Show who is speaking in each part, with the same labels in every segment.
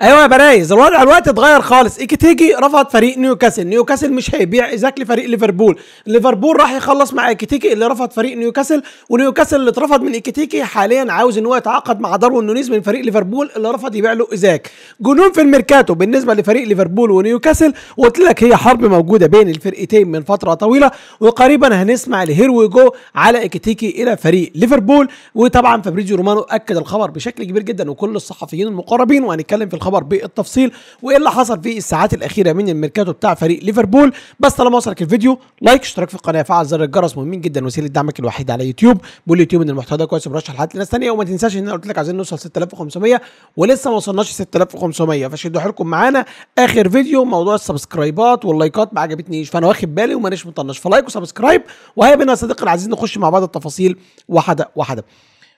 Speaker 1: ايوه يا برايز، الوضع الوقت اتغير خالص. ايكيتيكي رفض فريق نيوكاسل، نيوكاسل مش هيبيع ايزاك لفريق ليفربول، ليفربول راح يخلص مع ايكيتيكي اللي رفض فريق نيوكاسل، ونيوكاسل اللي اترفض من ايكيتيكي حاليا عاوز ان هو يتعاقد مع داروين نونيز من فريق ليفربول اللي رفض يبيع له ايزاك. جنون في الميركاتو بالنسبه لفريق ليفربول ونيوكاسل، وقلت لك هي حرب موجوده بين الفرقتين من فتره طويله، وقريبا هنسمع الهيرو جو على ايكيتيكي الى فريق ليفربول. وطبعا فابريزيو رومانو اكد الخبر بشكل كبير جدا وكل الصحفيين المقربين، وهنتكلم في الخبر بالتفصيل وايه اللي حصل في الساعات الاخيره من الميركاتو بتاع فريق ليفربول. بس طالما وصلك الفيديو لايك، اشتراك في القناه، فعل زر الجرس، مهمين جدا، وسيله دعمك الوحيد على يوتيوب. بقول يوتيوب ان المحتوى ده كويس وبرشح لحد ناس ثانيه. وما تنساش ان انا قلت لك عايزين نوصل 6500 ولسه ما وصلناش 6500، فشدوا حيلكم معانا. اخر فيديو موضوع السبسكرايبات واللايكات ما عجبتنيش، فانا واخد بالي ومانيش مطنش، فلايك وسبسكرايب. وهيا بنا يا صديقي العزيز نخش مع بعض التفاصيل واحده واحده.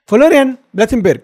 Speaker 1: فلوريان بلاتنبرج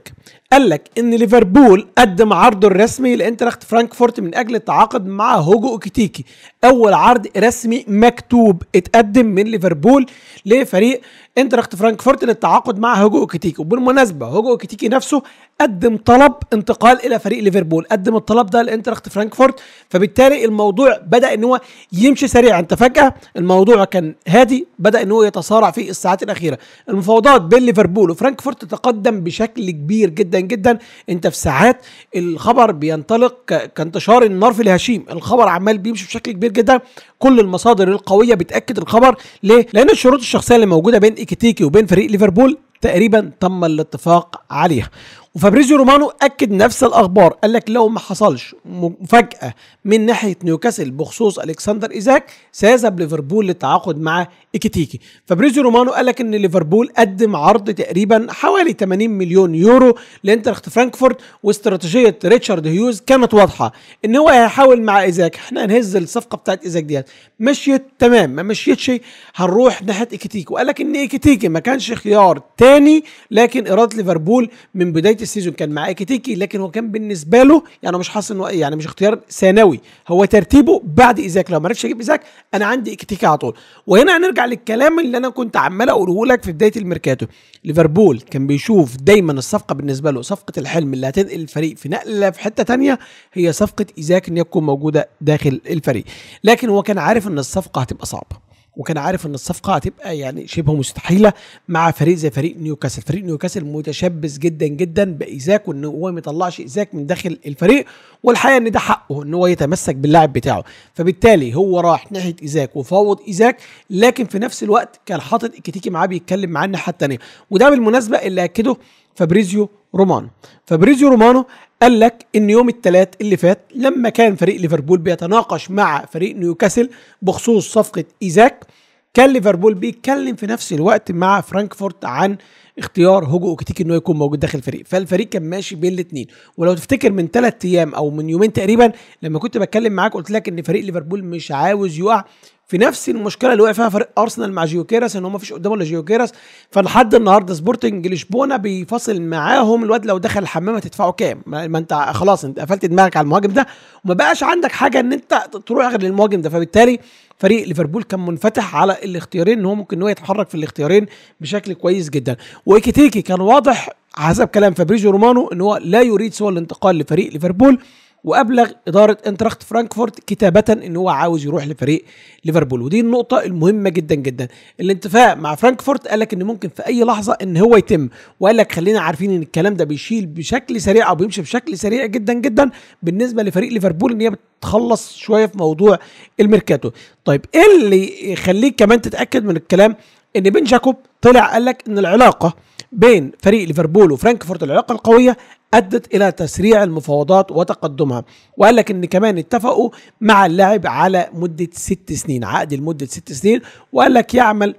Speaker 1: قال لك ان ليفربول قدم عرضه الرسمي لانتراخت فرانكفورت من اجل التعاقد مع هوجو اوكيتيكي. اول عرض رسمي مكتوب اتقدم من ليفربول لفريق انتراخت فرانكفورت للتعاقد مع هوجو اوكيتيكي. وبالمناسبه هوجو اوكيتيكي نفسه قدم طلب انتقال الى فريق ليفربول، قدم الطلب ده لانتراخت فرانكفورت، فبالتالي الموضوع بدا ان هو يمشي سريعا. انت فجاه الموضوع كان هادي، بدا ان هو يتصارع في الساعات الاخيره. المفاوضات بين ليفربول وفرانكفورت تتقدم بشكل كبير جدا جدا. انت في ساعات الخبر بينطلق كانتشار النار في الهشيم، الخبر عمال بيمشي بشكل كبير جدا. كل المصادر القويه بتاكد الخبر. ليه؟ لان الشروط الشخصيه اللي موجوده بين ايكيتيكي وبين فريق ليفربول تقريبا تم الاتفاق عليها. وفابريزيو رومانو اكد نفس الاخبار، قال لك لو ما حصلش مفاجاه من ناحيه نيوكاسل بخصوص الكسندر ايزاك سيذهب ليفربول للتعاقد مع ايكيتيكي. فابريزيو رومانو قال لك ان ليفربول قدم عرض تقريبا حوالي 80 مليون يورو لانتراخت فرانكفورت، واستراتيجيه ريتشارد هيوز كانت واضحه ان هو هيحاول مع ايزاك احنا هنهز الصفقه بتاعت ايزاك ديت. مشيت تمام، ما مشيتش هنروح ناحيه ايكيتيكي. وقال لك ان ايكيتيكي ما كانش خيار تاني، لكن اراده ليفربول من بدايه السيزون كان مع ايكيتيكي، لكن هو كان بالنسبه له يعني مش حاسس انه يعني مش اختيار ثانوي، هو ترتيبه بعد ايزاك. لو ما عرفش اجيب ايزاك انا عندي ايكيتيكي على طول. وهنا هنرجع للكلام اللي انا كنت عمال اقوله لك في بدايه الميركاتو. ليفربول كان بيشوف دايما الصفقه بالنسبه له صفقه الحلم اللي هتنقل الفريق في نقله في حته ثانيه، هي صفقه ايزاك ان يكون موجوده داخل الفريق. لكن هو كان عارف ان الصفقه هتبقى صعبه، وكان عارف ان الصفقه هتبقى يعني شبه مستحيله مع فريق زي فريق نيوكاسل. فريق نيوكاسل متشبث جدا جدا بايزاك، وان هو ما يطلعش ايزاك من داخل الفريق، والحقيقه ان ده حقه ان هو يتمسك باللاعب بتاعه. فبالتالي هو راح ناحيه ايزاك وفوض ايزاك، لكن في نفس الوقت كان حاطط ايكيتيكي معاه بيتكلم معاه الناحيه الثانيه. وده بالمناسبه اللي اكده فابريزيو رومانو. فابريزيو رومانو قال لك ان يوم الثلاث اللي فات لما كان فريق ليفربول بيتناقش مع فريق نيوكاسل بخصوص صفقه ايزاك، كان ليفربول بيتكلم في نفس الوقت مع فرانكفورت عن اختيار هوجو اوكيتيكي انه يكون موجود داخل الفريق. فالفريق كان ماشي بين الاثنين. ولو تفتكر من 3 ايام او من يومين تقريبا لما كنت بتكلم معاك قلت لك ان فريق ليفربول مش عاوز يقع في نفس المشكله اللي وقع فيها فريق ارسنال مع جيوكيراس، ان هو ما فيش قدامه الا جيوكيراس. فلحد النهارده سبورتنج لشبونه بيفاصل معاهم الواد لو دخل الحمام هتدفعه كام؟ ما انت خلاص انت قفلت دماغك على المهاجم ده وما بقاش عندك حاجه ان انت تروح غير للمهاجم ده. فبالتالي فريق ليفربول كان منفتح على الاختيارين، ان هو ممكن ان هو يتحرك في الاختيارين بشكل كويس جدا. وايكيتيكي كان واضح حسب كلام فابريزيو رومانو ان هو لا يريد سوى الانتقال لفريق ليفربول، وابلغ اداره انتراخت فرانكفورت كتابه ان هو عاوز يروح لفريق ليفربول. ودي النقطه المهمه جدا جدا. الاتفاق مع فرانكفورت قال لك ان ممكن في اي لحظه ان هو يتم، وقال لك خلينا عارفين ان الكلام ده بيشيل بشكل سريع او بيمشي بشكل سريع جدا جدا بالنسبه لفريق ليفربول ان هي بتخلص شويه في موضوع الميركاتو. طيب ايه اللي يخليك كمان تتاكد من الكلام؟ ان بن جاكوب طلع قال لك ان العلاقه بين فريق ليفربول وفرانكفورت العلاقه القويه ادت الى تسريع المفاوضات وتقدمها. وقال لك ان كمان اتفقوا مع اللاعب على مده 6 سنين، عقد لمده 6 سنين. وقال لك يعمل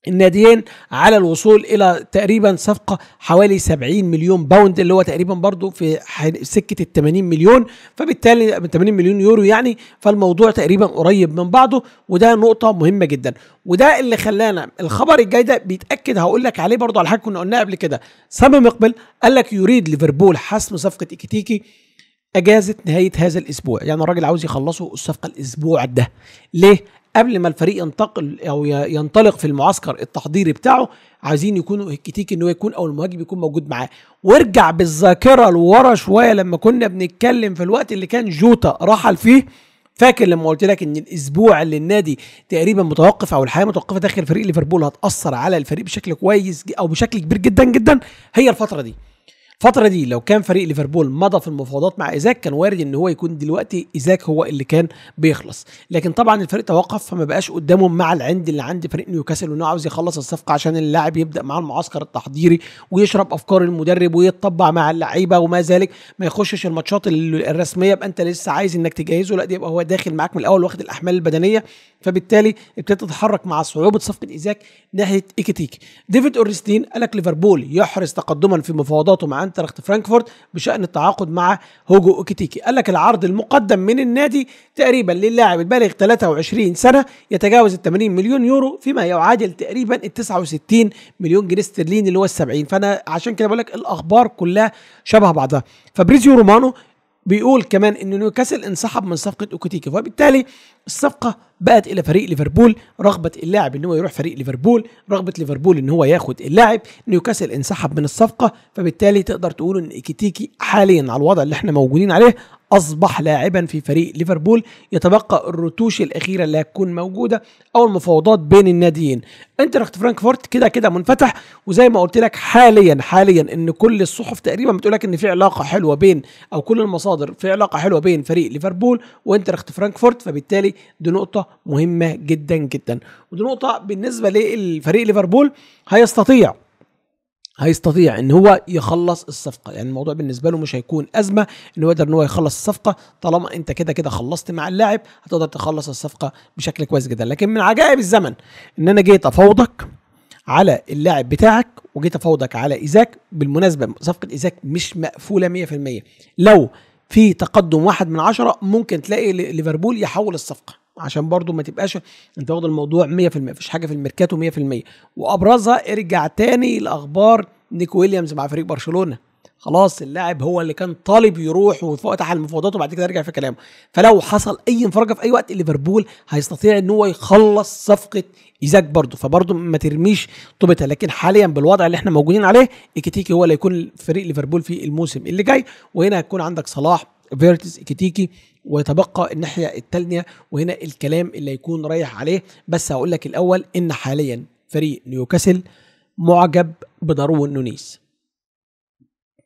Speaker 1: الناديين على الوصول الى تقريبا صفقه حوالي 70 مليون باوند، اللي هو تقريبا برضو في سكه ال 80 مليون، فبالتالي 80 مليون يورو يعني. فالموضوع تقريبا قريب من بعضه، وده نقطه مهمه جدا. وده اللي خلانا الخبر الجاي ده بيتاكد، هقول لك عليه برضو على حاجه كنا قلناها قبل كده. سامي مقبل قال لك يريد ليفربول حسم صفقه ايكيتيكي اجازه نهايه هذا الاسبوع، يعني الراجل عاوز يخلصوا الصفقه الاسبوع ده. ليه؟ قبل ما الفريق ينتقل او ينطلق في المعسكر التحضيري بتاعه، عايزين يكونوا اكتيكي ان هو يكون او المهاجم يكون موجود معاه. وارجع بالذاكره لورا شويه لما كنا بنتكلم في الوقت اللي كان جوتا رحل فيه، فاكر لما قلت لك ان الاسبوع اللي النادي تقريبا متوقف او الحياه متوقفه داخل فريق ليفربول هتاثر على الفريق بشكل كويس او بشكل كبير جدا جدا، هي الفتره دي. الفترة دي لو كان فريق ليفربول مضى في المفاوضات مع ايزاك كان وارد ان هو يكون دلوقتي ايزاك هو اللي كان بيخلص، لكن طبعا الفريق توقف فما بقاش قدامه مع العند اللي عند فريق نيوكاسل وانه عاوز يخلص الصفقة عشان اللاعب يبدا مع المعسكر التحضيري ويشرب افكار المدرب ويتطبع مع اللعيبة وما ذلك، ما يخشش الماتشات الرسمية يبقى انت لسه عايز انك تجهزه، لا دي يبقى هو داخل معاك من الاول واخد الاحمال البدنية، فبالتالي ابتدت تتحرك مع صعوبة صفقة ايزاك ناحية ايكيتيكي. ديفيد اورستين قال لك ليفربول يحرز تقدما في مفاوضاته مع انترخت فرانكفورت بشأن التعاقد مع هوجو اوكيتيكي. قال لك العرض المقدم من النادي تقريبا للاعب البالغ 23 سنة يتجاوز ال 80 مليون يورو فيما يعادل تقريبا ال 69 مليون جنيه استرليني اللي هو ال 70. فانا عشان كده بقول لك الاخبار كلها شبه بعضها. فابريزيو رومانو بيقول كمان ان نيوكاسل انسحب من صفقه اوكيتيكي، فبالتالي الصفقه بقت الى فريق ليفربول، رغبه اللاعب ان هو يروح فريق ليفربول، رغبه ليفربول ان هو ياخد اللاعب، نيوكاسل انسحب من الصفقه، فبالتالي تقدر تقول ان اوكيتيكي حاليا على الوضع اللي احنا موجودين عليه اصبح لاعبا في فريق ليفربول. يتبقى الرتوش الاخيره اللي هتكون موجوده او المفاوضات بين الناديين. انترخت فرانكفورت كده كده منفتح، وزي ما قلت لك حاليا ان كل الصحف تقريبا بتقول لك ان في علاقه حلوه بين او كل المصادر في علاقه حلوه بين فريق ليفربول وانترخت فرانكفورت، فبالتالي دي نقطه مهمه جدا جدا، ودي نقطه بالنسبه للفريق ليفربول هيستطيع ان هو يخلص الصفقه، يعني الموضوع بالنسبه له مش هيكون ازمه ان هو يقدر ان هو يخلص الصفقه طالما انت كده كده خلصت مع اللاعب هتقدر تخلص الصفقه بشكل كويس جدا. لكن من عجائب الزمن ان انا جيت افاوضك على اللاعب بتاعك وجيت افاوضك على ايزاك. بالمناسبه صفقه ايزاك مش مقفوله 100%، لو في تقدم 1/10 ممكن تلاقي ليفربول يحول الصفقه، عشان برضو ما تبقاش انت واخد الموضوع 100%، مفيش حاجه في الميركاتو 100%. وابرزها ارجع تاني لاخبار نيك ويليامز مع فريق برشلونه، خلاص اللاعب هو اللي كان طالب يروح وفتح المفاوضات وبعد كده رجع في كلامه. فلو حصل اي انفراجه في اي وقت ليفربول هيستطيع ان هو يخلص صفقه ايزاك برضه، فبرضه ما ترميش طوبتها. لكن حاليا بالوضع اللي احنا موجودين عليه ايكيتيكي هو اللي هيكون فريق ليفربول في الموسم اللي جاي، وهنا هيكون عندك صلاح فيرتس ايكيتيكي ويتبقى الناحيه الثانيه، وهنا الكلام اللي هيكون رايح عليه. بس هقول لك الاول ان حاليا فريق نيوكاسل معجب بداروين نونيز.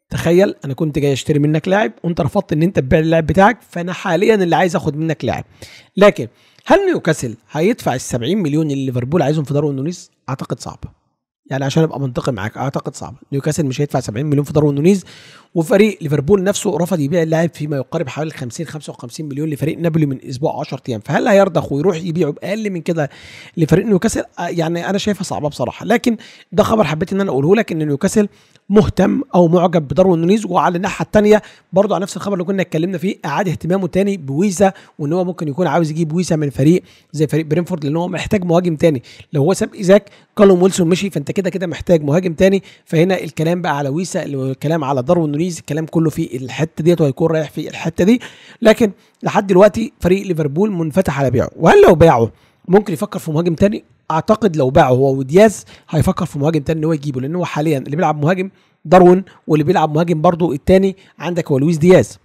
Speaker 1: تخيل انا كنت جاي اشتري منك لاعب وانت رفضت ان انت تبيع اللاعب بتاعك، فانا حاليا اللي عايز اخد منك لاعب. لكن هل نيوكاسل هيدفع ال 70 مليون اللي ليفربول عايزهم في داروين نونيز؟ اعتقد صعبه، يعني عشان ابقى منطقي معاك اعتقد صعبه. نيوكاسل مش هيدفع 70 مليون في داروين نونيز، وفريق ليفربول نفسه رفض يبيع اللاعب فيما يقارب حوالي 50-55 مليون لفريق نابولي من اسبوع 10 ايام. فهل هيرضخ ويروح يبيعه باقل من كده لفريق نيوكاسل؟ يعني انا شايفها صعبه بصراحه. لكن ده خبر حبيت ان انا اقوله لك ان نيوكاسل مهتم او معجب بداروين نونيز. وعلى الناحيه الثانيه برضه على نفس الخبر اللي كنا اتكلمنا فيه اعاد اهتمامه تاني بويسا، وان هو ممكن يكون عاوز يجيب ويسا من فريق زي فريق برينفورد لان هو محتاج مهاجم تاني. لو هو ساب ايزاك كالوم ويلسون مشي فانت كده كده محتاج مهاجم تاني، فهنا الكلام بقى على ويسا، الكلام على داروين نونيز، الكلام كله في الحته ديت وهيكون رايح في الحته دي. لكن لحد دلوقتي فريق ليفربول منفتح على بيعه. وهل لو باعه ممكن يفكر في مهاجم تاني؟ اعتقد لو باعه هو ودياز هيفكر في مهاجم تاني ان هو يجيبه، لان هو حاليا اللي بيلعب مهاجم داروين واللي بيلعب مهاجم برضو التاني عندك هو لويس دياز،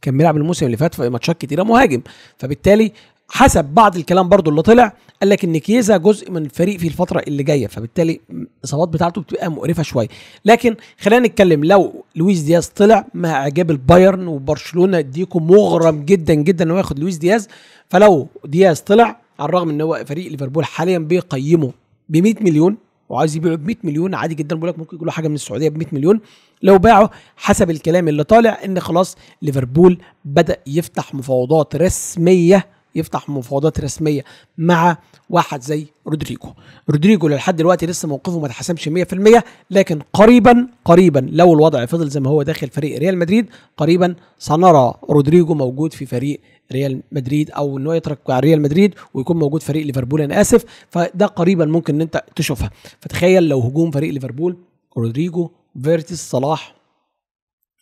Speaker 1: كان بيلعب الموسم اللي فات في ماتشات كتيره مهاجم. فبالتالي حسب بعض الكلام برضو اللي طلع قال لك ان كيزا جزء من الفريق في الفتره اللي جايه، فبالتالي الاصابات بتاعته بتبقى مقرفه شويه. لكن خلينا نتكلم لو لويس دياز طلع مع اعجاب البايرن وبرشلونه، ديكو مغرم جدا جدا انه ياخد لويس دياز. فلو دياز طلع على الرغم ان هو فريق ليفربول حاليا بيقيمه ب 100 مليون وعايز يبيعه ب 100 مليون عادي جدا، بقول لك ممكن يقول له حاجه من السعوديه ب 100 مليون. لو باعه حسب الكلام اللي طالع ان خلاص ليفربول بدا يفتح مفاوضات رسميه مع واحد زي رودريجو لحد دلوقتي لسه موقفه ما اتحسمش 100%، لكن قريبا لو الوضع فضل زي ما هو داخل فريق ريال مدريد قريبا سنرى رودريجو موجود في فريق ريال مدريد، او انه يترك ريال مدريد ويكون موجود فريق ليفربول. انا اسف، فده قريبا ممكن ان انت تشوفها. فتخيل لو هجوم فريق ليفربول رودريجو فيرتس صلاح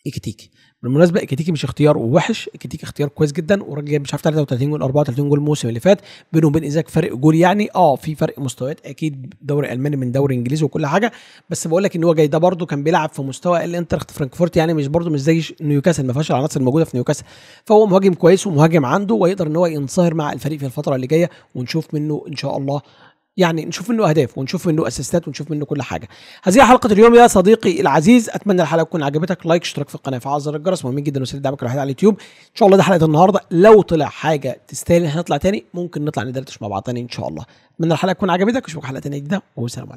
Speaker 1: ايكيتيكي، بالمناسبه ايكيتيكي مش اختيار وحش، ايكيتيكي اختيار كويس جدا، وراجل جايب مش عارف 33 جول 34 جول الموسم اللي فات، بينه وبين ايزاك فرق جول يعني، في فرق مستويات اكيد، دوري الماني من دوري انجليزي وكل حاجه، بس بقول لك ان هو جاي ده برده كان بيلعب في مستوى الانترخت فرانكفورت، يعني مش برده مش زي نيوكاسل، ما فيهاش العناصر الموجوده في نيوكاسل، فهو مهاجم كويس ومهاجم عنده، ويقدر ان هو ينصهر مع الفريق في الفتره اللي جايه، ونشوف منه ان شاء الله، يعني نشوف منه اهداف ونشوف منه اسيستات ونشوف منه كل حاجه. هذه حلقه اليوم يا صديقي العزيز، اتمنى الحلقه تكون عجبتك، لايك اشتراك في القناه فعل زر الجرس، مهم جدا وسيله دعمك الوحيد على اليوتيوب. ان شاء الله ده حلقه النهارده، لو طلع حاجه تستاهل هنطلع تاني، ممكن نطلع ندردش مع بعض تاني ان شاء الله. اتمنى الحلقه تكون عجبتك، واشوفك حلقه تانيه جديده، والسلام عليكم.